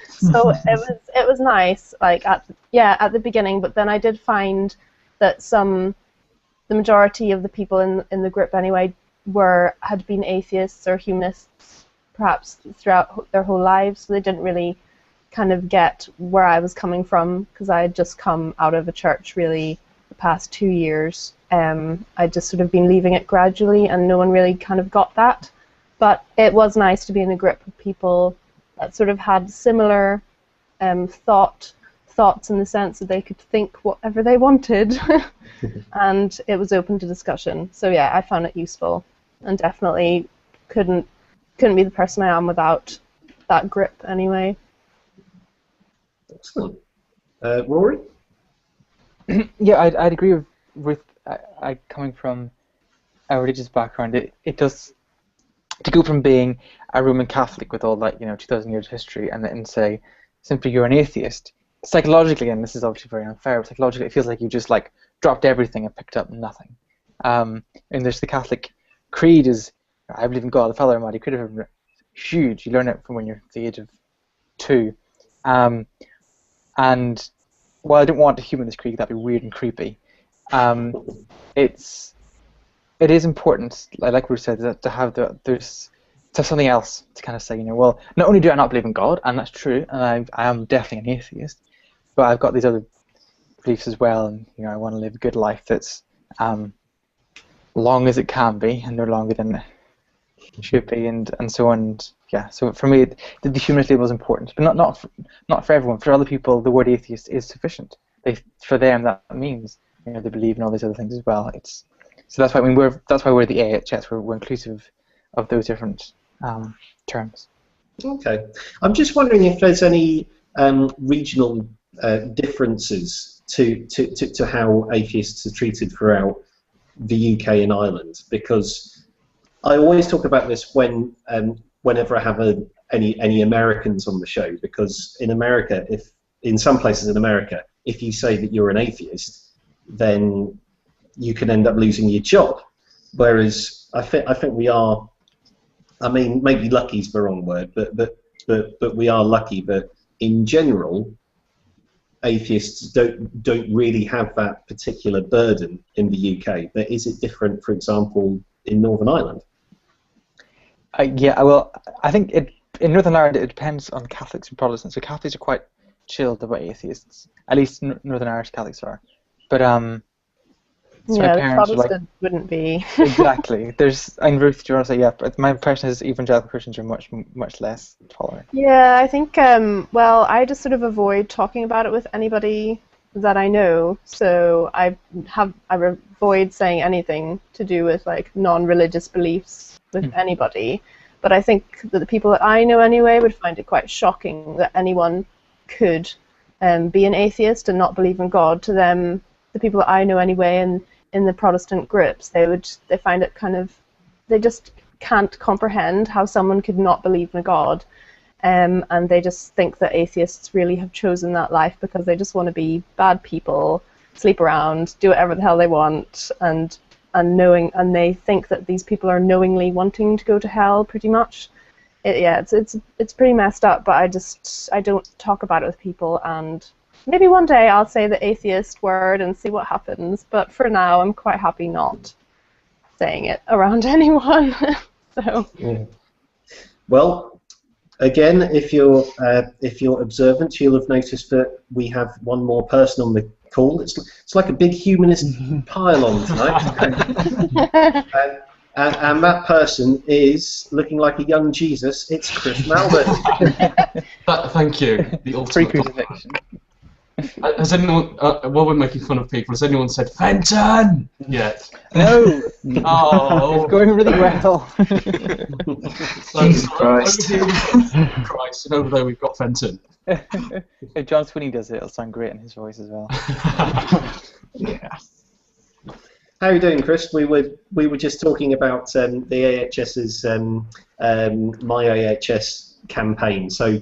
S7: So it was nice, like at the beginning, but then I did find that the majority of the people in the group anyway had been atheists or humanists perhaps throughout their whole lives, so they didn't really kind of get where I was coming from, because I had just come out of a church really the past 2 years. I'd just sort of been leaving it gradually, and no one really kind of got that. But it was nice to be in a group of people that sort of had similar thoughts in the sense that they could think whatever they wanted, and it was open to discussion. So yeah, I found it useful, and definitely couldn't be the person I am without that grip anyway.
S2: Excellent. Rory?
S3: Yeah, I'd agree with I coming from a religious background. It does to go from being a Roman Catholic with all that 2,000 years of history, and then say simply you're an atheist. Psychologically, and this is obviously very unfair, but psychologically it feels like you just like dropped everything and picked up nothing. And there's the Catholic creed is, I believe in God, the Father Almighty. Creed of huge. You learn it from when you're the age of 2. And while I don't want to human this creed, that'd be weird and creepy. It is important, like we said, to have something else to kind of say, well, not only do I not believe in God, and that's true, and I am definitely an atheist, but I've got these other beliefs as well, and I want to live a good life that's long as it can be, and no longer than it should be, and so on. Yeah, so for me, the humanist label is important, but not for everyone. For other people, the word atheist is sufficient. For them, that means they believe in all these other things as well. So that's why we're the AHS. We're inclusive of those different terms.
S2: Okay, I'm just wondering if there's any regional differences to how atheists are treated throughout the UK and Ireland, because I always talk about this whenever I have any Americans on the show, because in America, in some places in America, if you say that you're an atheist, then you can end up losing your job. Whereas I think we are, I mean, maybe lucky is the wrong word, but we are lucky that in general, atheists don't really have that particular burden in the UK. But is it different, for example, in Northern Ireland?
S3: Yeah, well, I think in Northern Ireland it depends on Catholics and Protestants. So Catholics are quite chilled about atheists. At least Northern Irish Catholics are. But so
S7: yeah,
S3: my parents
S7: the
S3: were
S7: Protestant wouldn't be.
S3: Exactly. And Ruth, do you want to say but my impression is evangelical Christians are much less tolerant.
S7: Yeah, I think well, I just sort of avoid talking about it with anybody that I know. So I avoid saying anything to do with like non-religious beliefs with anybody. But I think that the people that I know anyway would find it quite shocking that anyone could be an atheist and not believe in God. To them, the people that I know anyway, and in the Protestant groups, they find it kind of, they just can't comprehend how someone could not believe in God, and they just think that atheists really have chosen that life because they just want to be bad people, sleep around, do whatever the hell they want, and they think that these people are knowingly wanting to go to hell, pretty much. It's pretty messed up, but I don't talk about it with people, and maybe one day I'll say the atheist word and see what happens, but for now I'm quite happy not saying it around anyone. So.
S2: Yeah. Well, again, if you're observant, you'll have noticed that we have one more person on the call. It's like a big humanist pile-on tonight. And that person is looking like a young Jesus. It's Chris Malvern.
S9: Thank you. The ultimate
S3: Pre-crucifixion.
S9: Has anyone, while we're making fun of people, has anyone said Fenton yet?
S3: No.
S9: Oh,
S3: It's going really well.
S8: Jesus Christ.
S9: Over here we've got Christ, and over there we've got Fenton.
S3: If John Sweeney does it, it'll sound great in his voice as well.
S8: Yeah.
S2: How are you doing, Chris? We were just talking about the AHS's My AHS campaign. So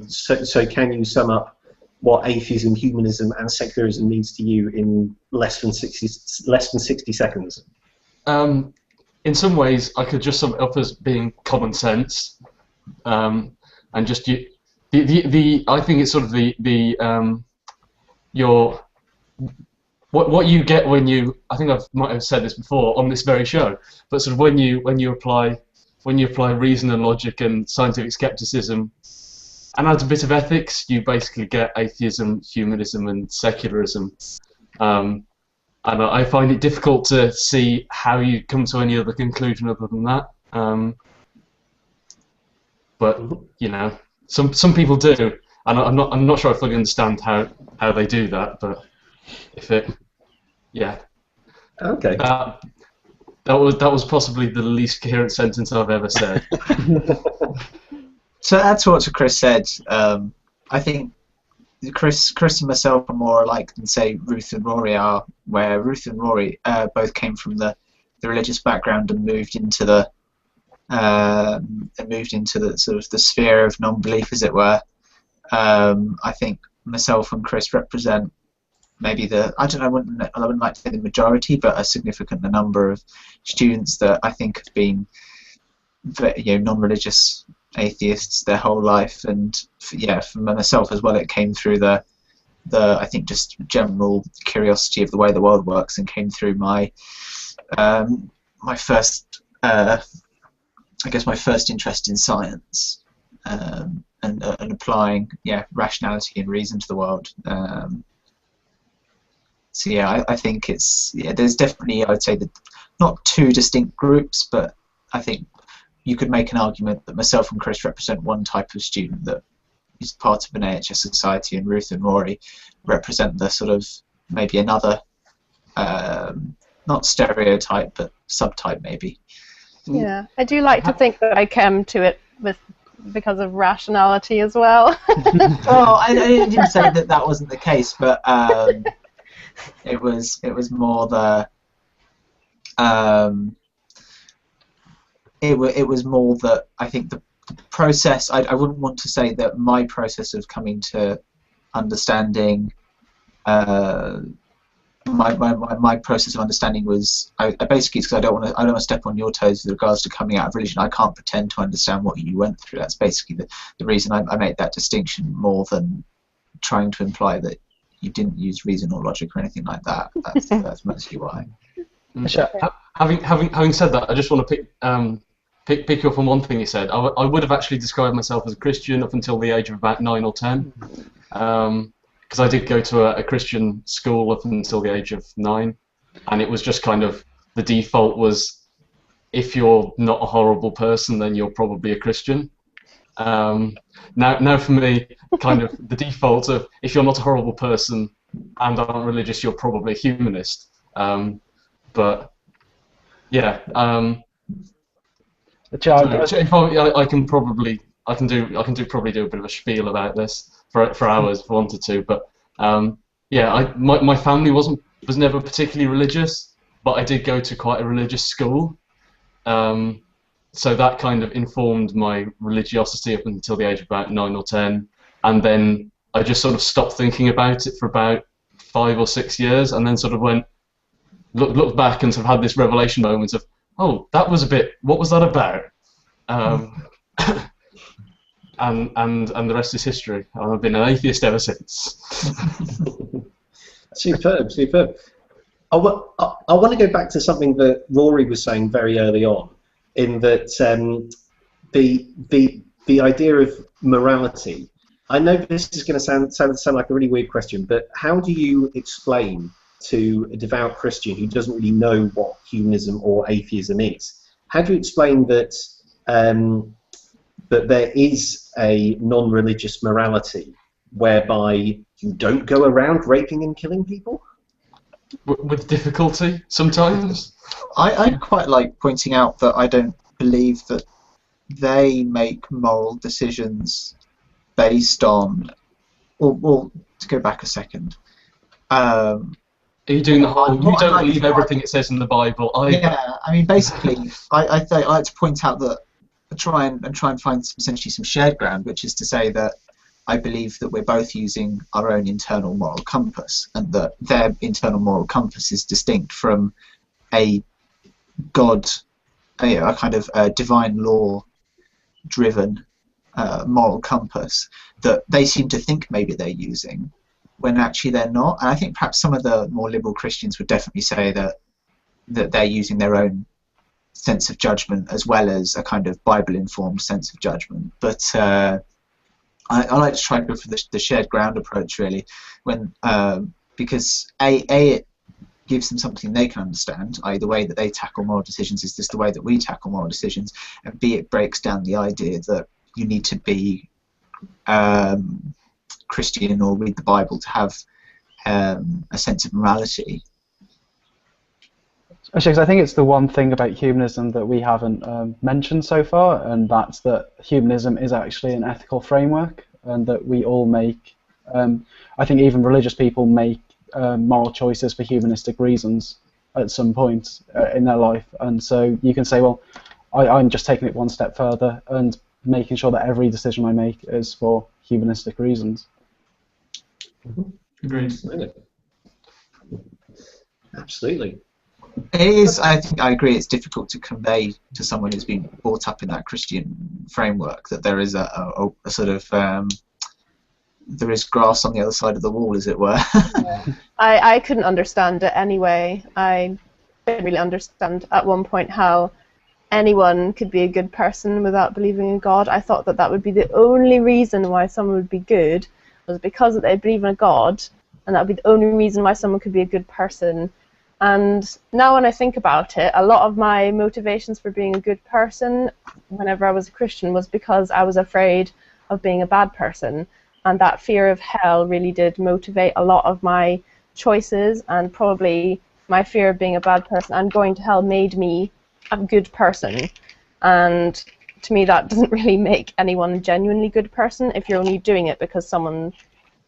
S2: can you sum up what atheism, humanism, and secularism means to you in less than 60 seconds?
S9: In some ways, I could just sum it up as being common sense, and just I think it's sort of what you get when you, I think I might have said this before on this very show, but sort of when you apply reason and logic and scientific skepticism and add a bit of ethics, you basically get atheism, humanism, and secularism. And I find it difficult to see how you come to any other conclusion other than that. But you know, some people do, and I'm not sure I fully understand how they do that. But yeah. Okay. That was possibly the least coherent sentence I've ever said.
S8: So add to what Chris said, I think Chris and myself are more alike than, say, Ruth and Rory are, where Ruth and Rory both came from the religious background and moved into the and moved into the sort of the sphere of non-belief, as it were. I think myself and Chris represent maybe I wouldn't like to say the majority, but a significant number of students that I think have been, non-religious atheists their whole life. And for myself as well, it came through the I think just general curiosity of the way the world works, and came through my my first my first interest in science, and applying rationality and reason to the world. I think there's definitely, I would say, that not two distinct groups, but I think you could make an argument that myself and Chris represent one type of student that is part of an AHS society, and Ruth and Rory represent the sort of maybe another, not stereotype, but subtype maybe.
S7: Yeah, I do like to think that I came to it because of rationality as well.
S8: Well, I didn't say that wasn't the case, but it was more the it was more that I think the process. I wouldn't want to say that my process of coming to understanding. My process of understanding was basically, because I don't want to step on your toes with regards to coming out of religion. I can't pretend to understand what you went through. That's basically the reason I made that distinction, more than trying to imply that you didn't use reason or logic or anything like that. That's mostly why.
S9: Having said that, I just want to pick you up on one thing you said. I would have actually described myself as a Christian up until the age of about 9 or 10. Because I did go to a Christian school up until the age of 9, and it was just kind of, the default was, if you're not a horrible person, then you're probably a Christian. Now for me, kind of the default of, if you're not a horrible person and aren't religious, you're probably a humanist. But yeah, I can probably do a bit of a spiel about this for hours if I wanted to, but my family was never particularly religious, but I did go to quite a religious school, so that kind of informed my religiosity up until the age of about 9 or 10, and then I just sort of stopped thinking about it for about 5 or 6 years, and then sort of looked back and sort of had this revelation moment of, oh, that was a bit, what was that about? And the rest is history. I've been an atheist ever since.
S2: Superb. I want to go back to something that Rory was saying very early on, in that the idea of morality. I know this is going to sound like a really weird question, but how do you explain to a devout Christian who doesn't really know what humanism or atheism is? How do you explain that that there is a non-religious morality whereby you don't go around raping and killing people?
S9: With difficulty, sometimes.
S8: I quite like pointing out that I don't believe that they make moral decisions based on... Well, to go back a second...
S9: Are you doing the whole, you don't believe everything it says in the Bible either?
S8: Yeah, I mean, basically, I like to point out that try and find essentially some shared ground, which is to say that I believe that we're both using our own internal moral compass, and that their internal moral compass is distinct from a God, a kind of divine law-driven moral compass that they seem to think maybe they're using, when actually they're not. And I think perhaps some of the more liberal Christians would definitely say that they're using their own sense of judgment as well as a kind of Bible-informed sense of judgment. But I like to try to go for the shared ground approach, really, because it gives them something they can understand, i.e. the way that they tackle moral decisions is just the way that we tackle moral decisions, and B, it breaks down the idea that you need to be Christian or read the Bible to have a sense of morality.
S5: Actually, 'cause I think it's the one thing about humanism that we haven't mentioned so far, and that's that humanism is actually an ethical framework, and that we all make, I think even religious people make moral choices for humanistic reasons at some point in their life. And so you can say, well, I'm just taking it one step further and making sure that every decision I make is for humanistic reasons.
S9: Agreed.
S2: Absolutely.
S8: It is. I think I agree. It's difficult to convey to someone who's been brought up in that Christian framework that there is a sort of there is grass on the other side of the wall, as it were.
S7: I couldn't understand it anyway. I didn't really understand at one point how anyone could be a good person without believing in God. I thought that would be the only reason why someone would be good, was because they believe in a God, and that would be the only reason why someone could be a good person. And now when I think about it, a lot of my motivations for being a good person whenever I was a Christian was because I was afraid of being a bad person. And that fear of hell really did motivate a lot of my choices, and probably my fear of being a bad person and going to hell made me a good person. And to me, that doesn't really make anyone a genuinely good person if you're only doing it because someone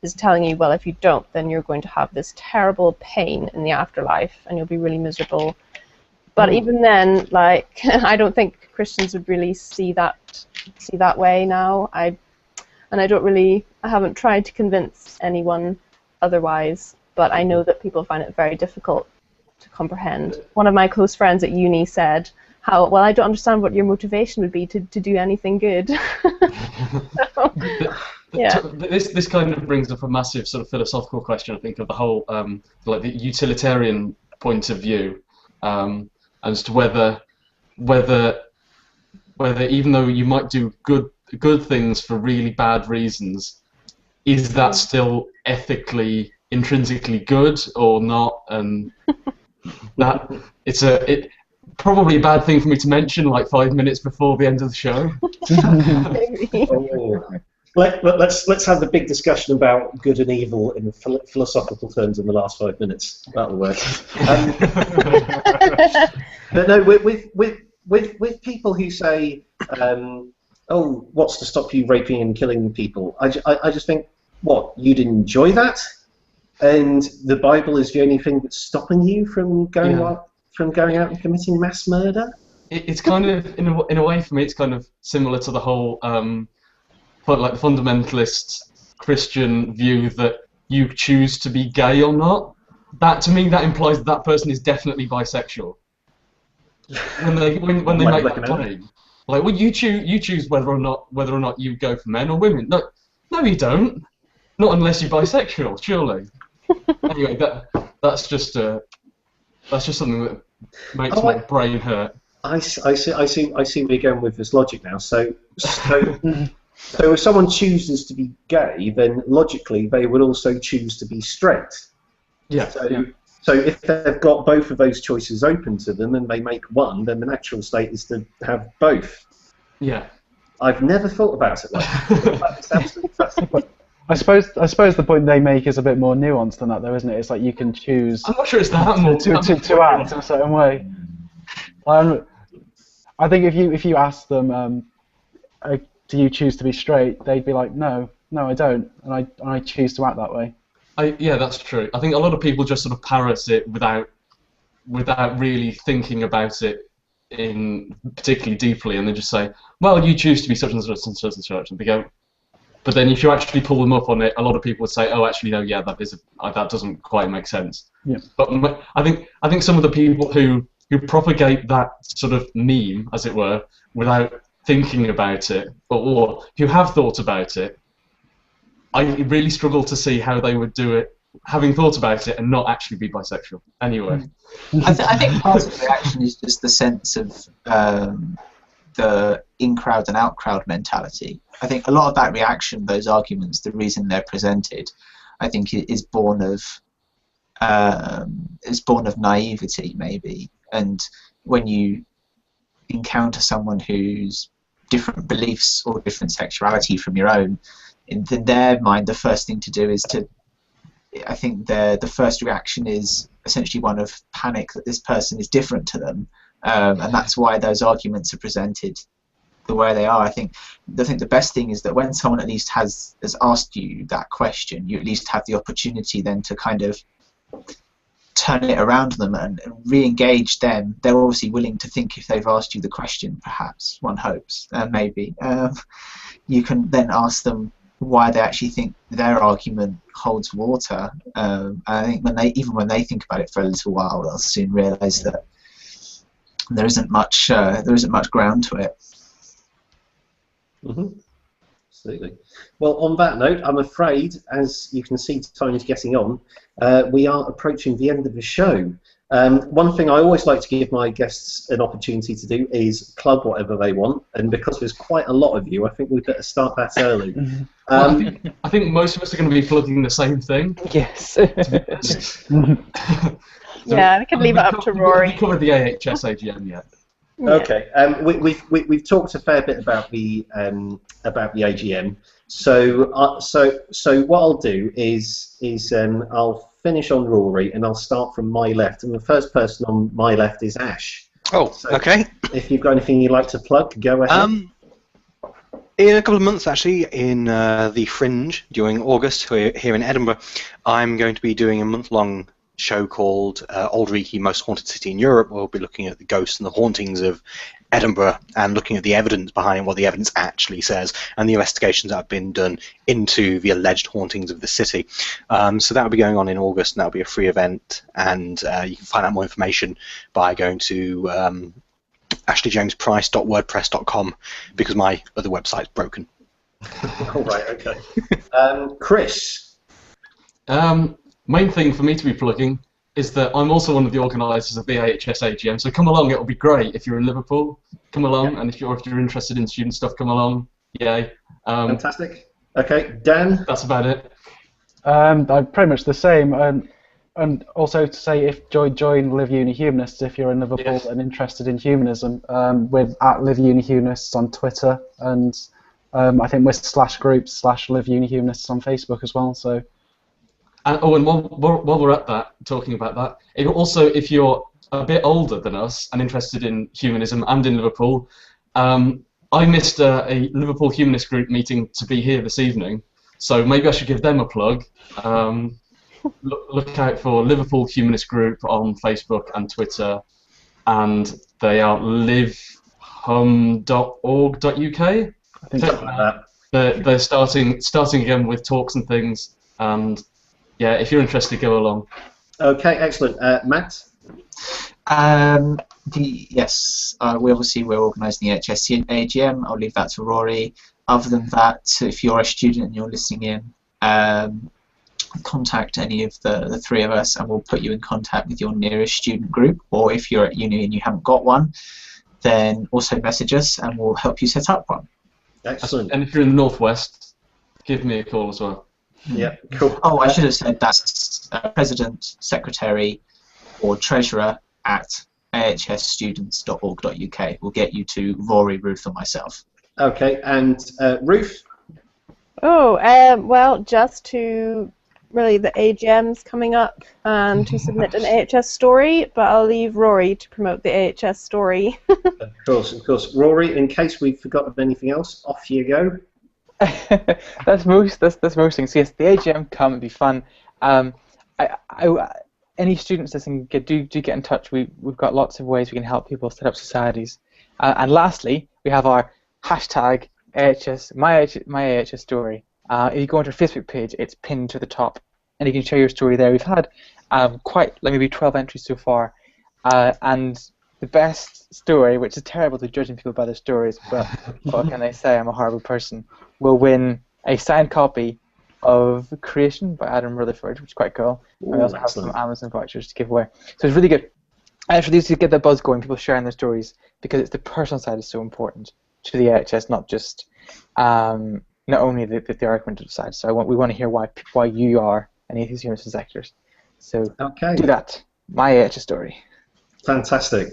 S7: is telling you, well, if you don't, then you're going to have this terrible pain in the afterlife and you'll be really miserable. But even then, like, I don't think Christians would really see that way now. I haven't tried to convince anyone otherwise, but I know that people find it very difficult to comprehend. One of my close friends at uni said, well, I don't understand what your motivation would be to do anything good. So, yeah.
S9: This kind of brings up a massive sort of philosophical question, I think, of the whole like the utilitarian point of view, as to whether even though you might do good things for really bad reasons, is that still ethically, intrinsically good or not? And that it's probably a bad thing for me to mention like 5 minutes before the end of the show.
S2: Let's have the big discussion about good and evil in philosophical terms in the last 5 minutes. That'll work. But no, with people who say, "Oh, what's to stop you raping and killing people?" I just think, what, you'd enjoy that, and the Bible is the only thing that's stopping you from going out and committing mass murder?
S9: It's kind of in a way for me, it's kind of similar to the whole like the fundamentalist Christian view that you choose to be gay or not. That to me, that implies that person is definitely bisexual. When they make that claim, like, well, you choose whether or not you go for men or women. No, you don't. Not unless you're bisexual, surely. Anyway, that's just something that makes my brain hurt.
S2: I see where you're going with this logic now. So if someone chooses to be gay, then logically they would also choose to be straight.
S9: Yeah.
S2: So if they've got both of those choices open to them and they make one, then the natural state is to have both.
S9: Yeah.
S2: I've never thought about it like that. It's absolutely fascinating.
S5: I suppose the point they make is a bit more nuanced than that, though, isn't it? It's like you can choose.
S9: I'm not sure it's that more
S5: to act in a certain way. I think if you ask them, do you choose to be straight? They'd be like, no, I don't, and I choose to act that way.
S9: Yeah, that's true. I think a lot of people just sort of parrot it without really thinking about it in particularly deeply, and they just say, well, you choose to be such and such and such and such, and they go. But then if you actually pull them up on it, a lot of people would say, oh, actually, no, yeah, that doesn't quite make sense.
S5: Yeah.
S9: But I think some of the people who propagate that sort of meme, as it were, without thinking about it, or who have thought about it, I really struggle to see how they would do it, having thought about it, and not actually be bisexual. Anyway.
S8: I think part of the reaction is just the sense of the in-crowd and out-crowd mentality. I think a lot of that reaction, those arguments, the reason they're presented, I think is born of naivety, maybe. And when you encounter someone who's different beliefs or different sexuality from your own, in their mind, the first thing to do is I think the first reaction is essentially one of panic that this person is different to them, and that's why those arguments are presented the way they are. I think the best thing is that when someone at least has asked you that question, you at least have the opportunity then to kind of turn it around on them and re-engage them, they're obviously willing to think if they've asked you the question, perhaps, one hopes, maybe. You can then ask them why they actually think their argument holds water. I think even when they think about it for a little while, they'll soon realise that there isn't much ground to it.
S2: Mm-hmm. Absolutely. Well, on that note, I'm afraid, as you can see, time is getting on. We are approaching the end of the show. One thing I always like to give my guests an opportunity to do is plug whatever they want, and because there's quite a lot of you, I think we better start that early.
S9: I think most of us are going to be plugging the same thing.
S3: Yes.
S7: Yeah, I could leave it up to Rory.
S9: We covered the AHS AGM yet.
S7: Yeah.
S2: Okay. We've talked a fair bit about the AGM. So what I'll do is I'll finish on Rory, and I'll start from my left. And the first person on my left is Ash.
S4: Oh,
S2: So
S4: okay.
S2: If you've got anything you'd like to plug, go ahead.
S4: In a couple of months, actually, in the Fringe during August here in Edinburgh, I'm going to be doing a month-long show called Aldreich, Most Haunted City in Europe. We'll be looking at the ghosts and the hauntings of Edinburgh and looking at the evidence behind what the evidence actually says and the investigations that have been done into the alleged hauntings of the city. So that will be going on in August, and that will be a free event, and you can find out more information by going to ashleyjamesprice.wordpress.com, because my other website's broken.
S2: All right, okay. Chris.
S9: Main thing for me to be plugging is that I'm also one of the organisers of the AHS AGM, so come along, it'll be great if you're in Liverpool. Come along, and if you're interested in student stuff, come along. Yay.
S2: Fantastic. Okay, Dan?
S9: That's about it.
S5: I'm pretty much the same. And also to say, if join Live Uni Humanists if you're in Liverpool
S9: Yes.
S5: and interested in humanism, with @Live Uni Humanists on Twitter, and I think we're /groups/Live Uni Humanists on Facebook as well. So.
S9: And while we're at that, talking about that, if you're a bit older than us and interested in humanism and in Liverpool, I missed a Liverpool Humanist group meeting to be here this evening, so maybe I should give them a plug. Look out for Liverpool Humanist Group on Facebook and Twitter, and they are livehum.org.uk.
S5: I think
S2: Something like that.
S9: They're starting again with talks and things, and yeah, if you're interested, go along.
S2: Okay, excellent. Matt?
S8: Yes, we're organising the AHS AGM. I'll leave that to Rory. Other than that, if you're a student and you're listening in, contact any of the three of us, and we'll put you in contact with your nearest student group. Or if you're at uni and you haven't got one, then also message us, and we'll help you set up one.
S2: Excellent.
S9: And if you're in the Northwest, give me a call as well.
S2: Yeah, cool.
S8: Oh, I should have said that's President, Secretary, or Treasurer at ahsstudents.org.uk. We'll get you to Rory, Ruth, or myself.
S2: Okay, and Ruth?
S7: Oh, well, just to really the AGM's coming up and to submit an AHS story, but I'll leave Rory to promote the AHS story.
S2: Of course. Rory, in case we've forgotten anything else, off you go.
S3: That's most things. Yes, the AGM come and be fun. Any students listening, do get in touch. We've got lots of ways we can help people set up societies. And lastly, we have our hashtag AHS my AHS story. If you go onto our Facebook page, it's pinned to the top, and you can share your story there. We've had maybe 12 entries so far, and the best story, which is terrible to judging people by their stories, but what can I say? I'm a horrible person. Will win a signed copy of Creation by Adam Rutherford, which is quite cool.
S2: Ooh,
S3: and we also have
S2: excellent.
S3: some Amazon vouchers to give away. So it's really good. Actually, to get that buzz going, people sharing their stories, because it's the personal side is so important to the AHS, not just not only the argumentative side. So we want to hear why you are an atheist humanist sectors. So
S2: Okay.
S3: do that. My AHS story.
S2: Fantastic.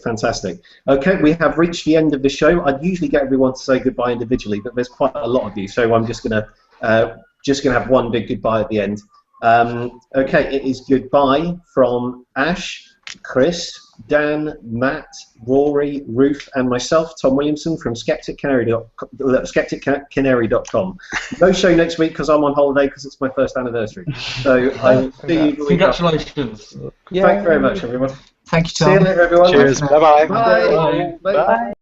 S2: Okay, we have reached the end of the show. I'd usually get everyone to say goodbye individually, but there's quite a lot of you, so I'm just gonna have one big goodbye at the end. Okay, it is goodbye from Ash, Chris, Dan, Matt, Rory, Ruth, and myself, Tom Williamson from skepticcanary.com. No show next week because I'm on holiday because it's my first anniversary. So I will see you the week after.
S9: Congratulations.
S2: Thank you very much, everyone.
S8: Thank you, Tom.
S2: See you later, everyone.
S4: Cheers. Bye-bye.
S2: Bye. Bye.
S3: Bye.